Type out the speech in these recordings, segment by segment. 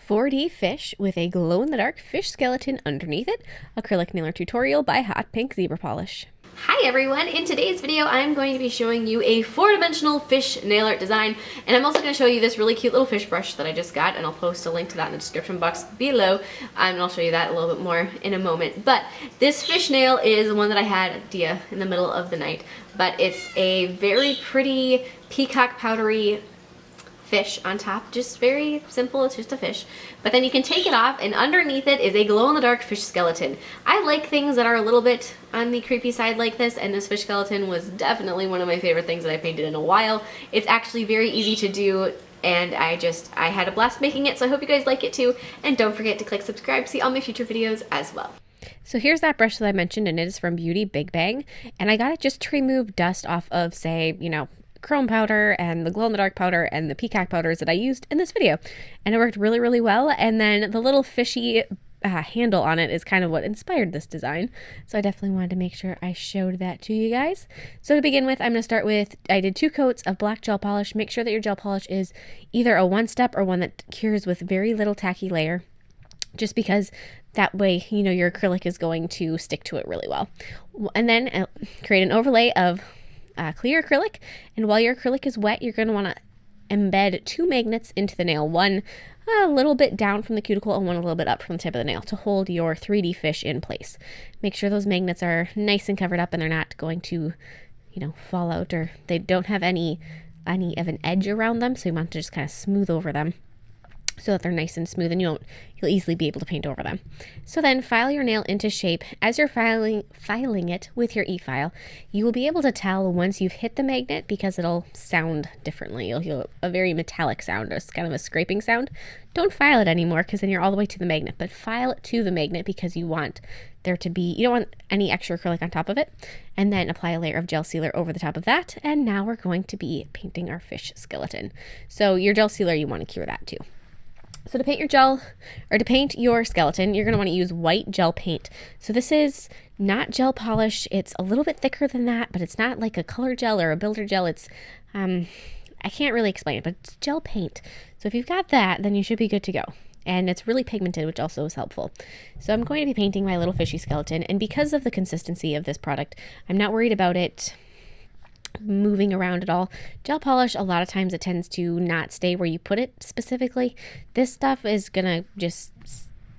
4D fish with a glow-in-the-dark fish skeleton underneath it, acrylic nailer tutorial by Hotpinkzebrapolish. Hi everyone! In today's video I'm going to be showing you a 4-dimensional fish nail art design, and I'm also going to show you this really cute little fish brush that I just got, and I'll post a link to that in the description box below, and I'll show you that a little bit more in a moment. But this fish nail is one that I had in the middle of the night, but it's a very pretty peacock powdery fish on top, just very simple. It's just a fish, but then you can take it off and underneath it is a glow-in-the-dark fish skeleton. I like things that are a little bit on the creepy side like this, and this fish skeleton was definitely one of my favorite things that I painted in a while. It's actually very easy to do, and I had a blast making it, so I hope you guys like it too, and don't forget to click subscribe to see all my future videos as well. So here's that brush that I mentioned, and it is from BeautyBigBang, and I got it just to remove dust off of, say, chrome powder and the glow-in-the-dark powder and the peacock powders that I used in this video, and it worked really, really well. And then the little fishy handle on it is kind of what inspired this design, so I definitely wanted to make sure I showed that to you guys. So to begin with, I'm going to start with, I did 2 coats of black gel polish. Make sure that your gel polish is either a one-step or one that cures with very little tacky layer, just because that way, your acrylic is going to stick to it really well. And then create an overlay of clear acrylic, and while your acrylic is wet, you're going to want to embed 2 magnets into the nail, one a little bit down from the cuticle and one a little bit up from the tip of the nail to hold your 3D fish in place. Make sure those magnets are nice and covered up and they're not going to, fall out, or they don't have any of an edge around them, so you want to just kind of smooth over them so that they're nice and smooth, and you'll easily be able to paint over them. So then file your nail into shape. As you're filing it with your e-file, you will be able to tell once you've hit the magnet, because it'll sound differently. You'll hear a very metallic sound, it's kind of a scraping sound. Don't file it anymore, because then you're all the way to the magnet, but file it to the magnet because you want there to be, you don't want any extra acrylic on top of it. And then apply a layer of gel sealer over the top of that, and now we're going to be painting our fish skeleton. So your gel sealer, you want to cure that too. So to paint your skeleton, you're going to want to use white gel paint. So this is not gel polish. It's a little bit thicker than that, but it's not like a color gel or a builder gel. It's, I can't really explain it, but it's gel paint. So if you've got that, then you should be good to go. And it's really pigmented, which also is helpful. So I'm going to be painting my little fishy skeleton, and because of the consistency of this product, I'm not worried about it moving around at all. Gel polish, a lot of times it tends to not stay where you put it specifically. This stuff is gonna just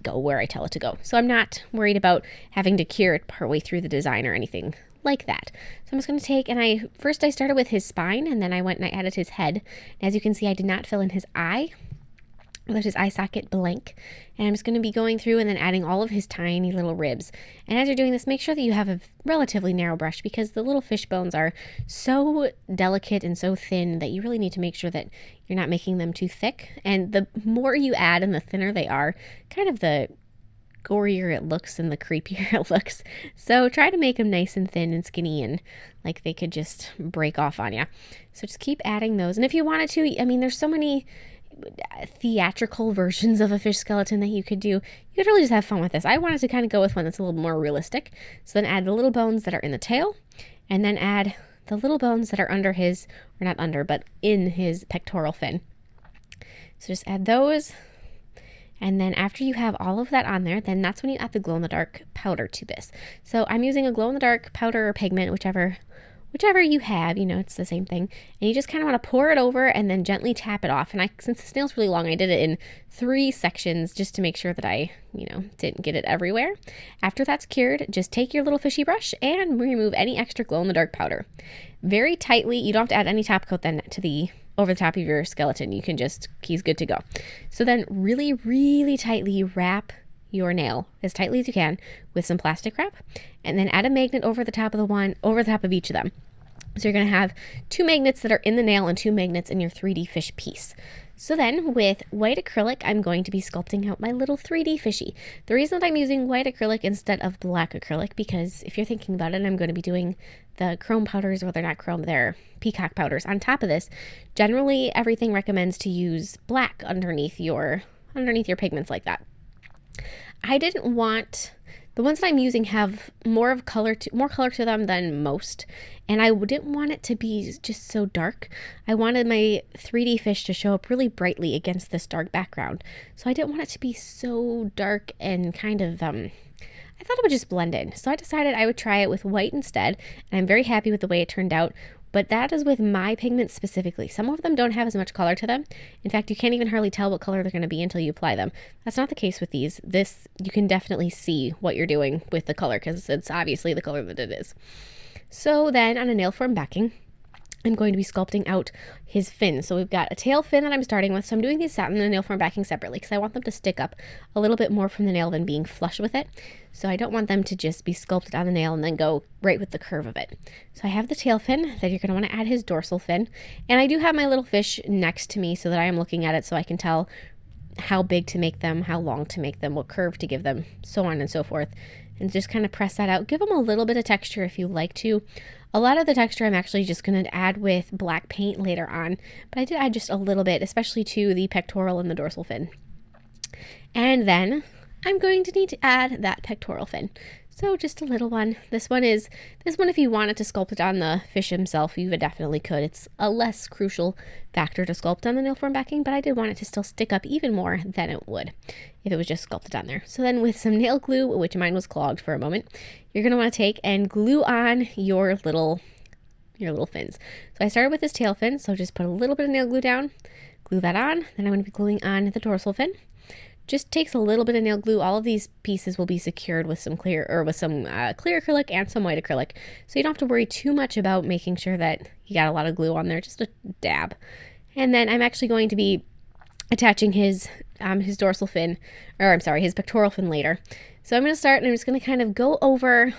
go where I tell it to go. So I'm not worried about having to cure it partway through the design or anything like that. So I'm just going to take, and first I started with his spine, and then I went and I added his head. As you can see, I did not fill in his eye. There's his eye socket blank, and I'm just going to be going through and then adding all of his tiny little ribs. And as you're doing this, make sure that you have a relatively narrow brush, because the little fish bones are so delicate and so thin that you really need to make sure that you're not making them too thick. And the more you add and the thinner they are, kind of the gorier it looks and the creepier it looks. So try to make them nice and thin and skinny and like they could just break off on you. So just keep adding those. And if you wanted to, there's so many theatrical versions of a fish skeleton that you could do. You could really just have fun with this. I wanted to kind of go with one that's a little more realistic. So then add the little bones that are in the tail, and then add the little bones that are under his, or not under, but in his pectoral fin. So just add those. And then after you have all of that on there, then that's when you add the glow-in-the-dark powder to this. So I'm using a glow-in-the-dark powder or pigment, whichever you have, it's the same thing. And you just kind of want to pour it over and then gently tap it off. And since the snail's really long, I did it in 3 sections just to make sure that I, didn't get it everywhere. After that's cured, just take your little fishy brush and remove any extra glow-in-the-dark powder. Very tightly, you don't have to add any top coat then over the top of your skeleton. You can he's good to go. So then really, really tightly wrap your nail as tightly as you can with some plastic wrap, and then add a magnet over the top of each of them. So you're going to have 2 magnets that are in the nail and 2 magnets in your 3D fish piece. So then with white acrylic, I'm going to be sculpting out my little 3D fishy. The reason that I'm using white acrylic instead of black acrylic, because if you're thinking about it, I'm going to be doing the chrome powders, or they're not chrome, they're peacock powders on top of this. Generally, everything recommends to use black underneath your pigments like that. I didn't want The ones that I'm using have more color to them than most, and I didn't want it to be just so dark. I wanted my 3D fish to show up really brightly against this dark background, so I didn't want it to be so dark and kind of I thought it would just blend in. So I decided I would try it with white instead, and I'm very happy with the way it turned out. But that is with my pigments specifically. Some of them don't have as much color to them. In fact, you can't even hardly tell what color they're going to be until you apply them. That's not the case with these. This, you can definitely see what you're doing with the color because it's obviously the color that it is. So then on a nail form backing, I'm going to be sculpting out his fin. So we've got a tail fin that I'm starting with. So I'm doing these satin and nail form backing separately because I want them to stick up a little bit more from the nail than being flush with it. So I don't want them to just be sculpted on the nail and then go right with the curve of it. So I have the tail fin that you're going to want to add his dorsal fin. And I do have my little fish next to me so that I am looking at it so I can tell how big to make them, how long to make them, what curve to give them, so on and so forth. And just kind of press that out. Give them a little bit of texture if you like to. A lot of the texture I'm actually just going to add with black paint later on, but I did add just a little bit, especially to the pectoral and the dorsal fin. And then I'm going to need to add that pectoral fin. So just a little one. This one if you wanted to sculpt it on the fish himself, you definitely could. It's a less crucial factor to sculpt on the nail form backing, but I did want it to still stick up even more than it would if it was just sculpted on there. So then with some nail glue, which mine was clogged for a moment, you're going to want to take and glue on your little fins. So I started with this tail fin, so just put a little bit of nail glue down, glue that on, then I'm going to be gluing on the dorsal fin. Just takes a little bit of nail glue. All of these pieces will be secured with some clear acrylic and some white acrylic. So you don't have to worry too much about making sure that you got a lot of glue on there, just a dab. And then I'm actually going to be attaching his dorsal fin, or I'm sorry, his pectoral fin later. So I'm going to start and I'm just going to kind of go over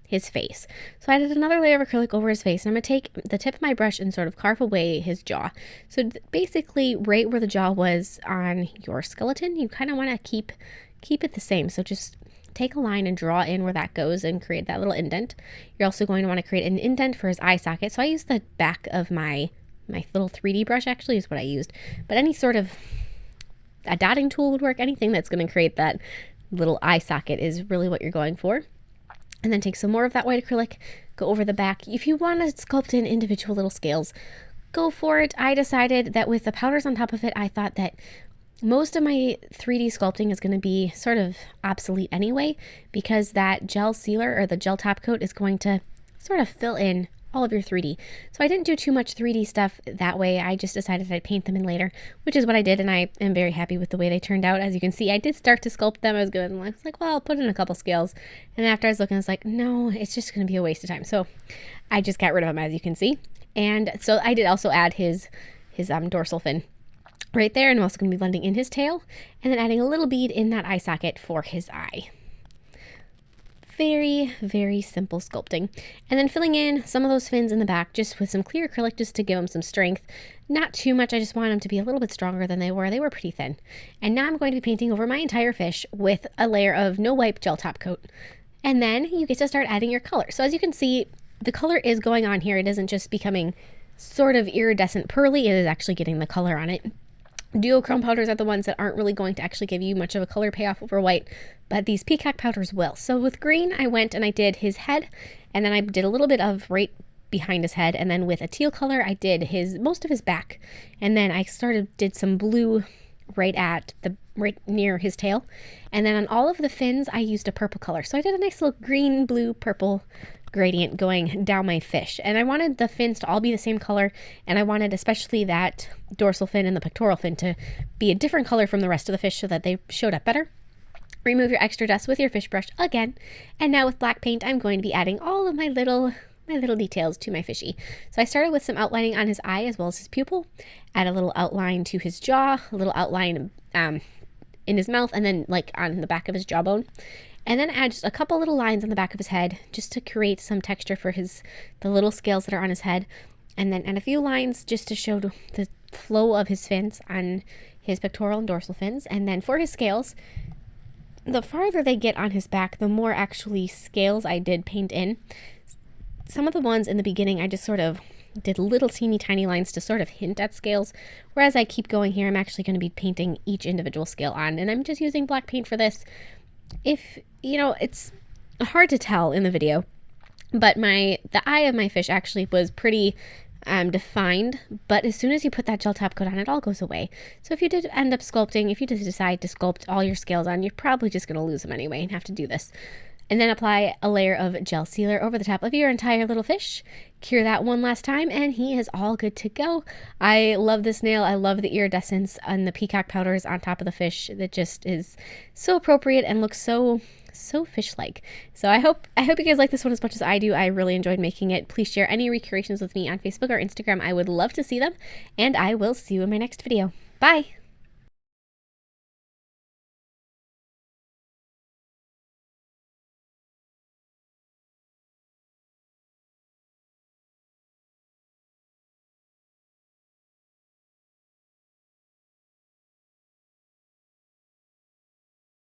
his face. So I did another layer of acrylic over his face, and I'm going to take the tip of my brush and sort of carve away his jaw. So basically right where the jaw was on your skeleton, you kind of want to keep it the same. So just take a line and draw in where that goes and create that little indent. You're also going to want to create an indent for his eye socket. So I used the back of my little 3D brush, actually is what I used. But any sort of a dotting tool would work. Anything that's going to create that little eye socket is really what you're going for. And then take some more of that white acrylic, go over the back. If you want to sculpt in individual little scales, go for it. I decided that with the powders on top of it, I thought that most of my 3D sculpting is going to be sort of obsolete anyway, because that gel sealer or the gel top coat is going to sort of fill in all of your 3D. So I didn't do too much 3D stuff that way. I just decided I'd paint them in later, which is what I did, and I am very happy with the way they turned out. As you can see, I did start to sculpt them. I was like, well, I'll put in a couple scales. And after I was looking, I was like, no, it's just going to be a waste of time. So I just got rid of them, as you can see. And so I did also add his dorsal fin right there, and I'm also going to be blending in his tail, and then adding a little bead in that eye socket for his eye. Very, very simple sculpting. And then filling in some of those fins in the back just with some clear acrylic just to give them some strength. Not too much, I just want them to be a little bit stronger than they were. They were pretty thin. And now I'm going to be painting over my entire fish with a layer of no wipe gel top coat. And then you get to start adding your color. So as you can see, the color is going on here. It isn't just becoming sort of iridescent pearly, it is actually getting the color on it. Duochrome powders are the ones that aren't really going to actually give you much of a color payoff over white, but these peacock powders will. So with green, I went and I did his head, and then I did a little bit of right behind his head, and then with a teal color, I did most of his back, and then I did some blue right near his tail, and then on all of the fins, I used a purple color. So I did a nice little green, blue, purple gradient going down my fish, and I wanted the fins to all be the same color, and I wanted especially that dorsal fin and the pectoral fin to be a different color from the rest of the fish so that they showed up better. Remove your extra dust with your fish brush again, and now with black paint I'm going to be adding all of my little details to my fishy. So I started with some outlining on his eye as well as his pupil, add a little outline to his jaw, a little outline in his mouth, and then like on the back of his jawbone. And then add just a couple little lines on the back of his head just to create some texture for the little scales that are on his head. And then add a few lines just to show the flow of his fins on his pectoral and dorsal fins. And then for his scales, the farther they get on his back, the more actually scales I did paint in. Some of the ones in the beginning, I just sort of did little teeny tiny lines to sort of hint at scales. Whereas I keep going here, I'm actually going to be painting each individual scale on. And I'm just using black paint for this. If, hard to tell in the video, but the eye of my fish actually was pretty defined, but as soon as you put that gel top coat on, it all goes away. So if you did end up sculpting, if you just decide to sculpt all your scales on, you're probably just going to lose them anyway and have to do this. And then apply a layer of gel sealer over the top of your entire little fish. Cure that one last time, and he is all good to go. I love this nail. I love the iridescence and the peacock powders on top of the fish. That just is so appropriate and looks so fish-like. So I hope you guys like this one as much as I do. I really enjoyed making it. Please share any recreations with me on Facebook or Instagram. I would love to see them, and I will see you in my next video. Bye!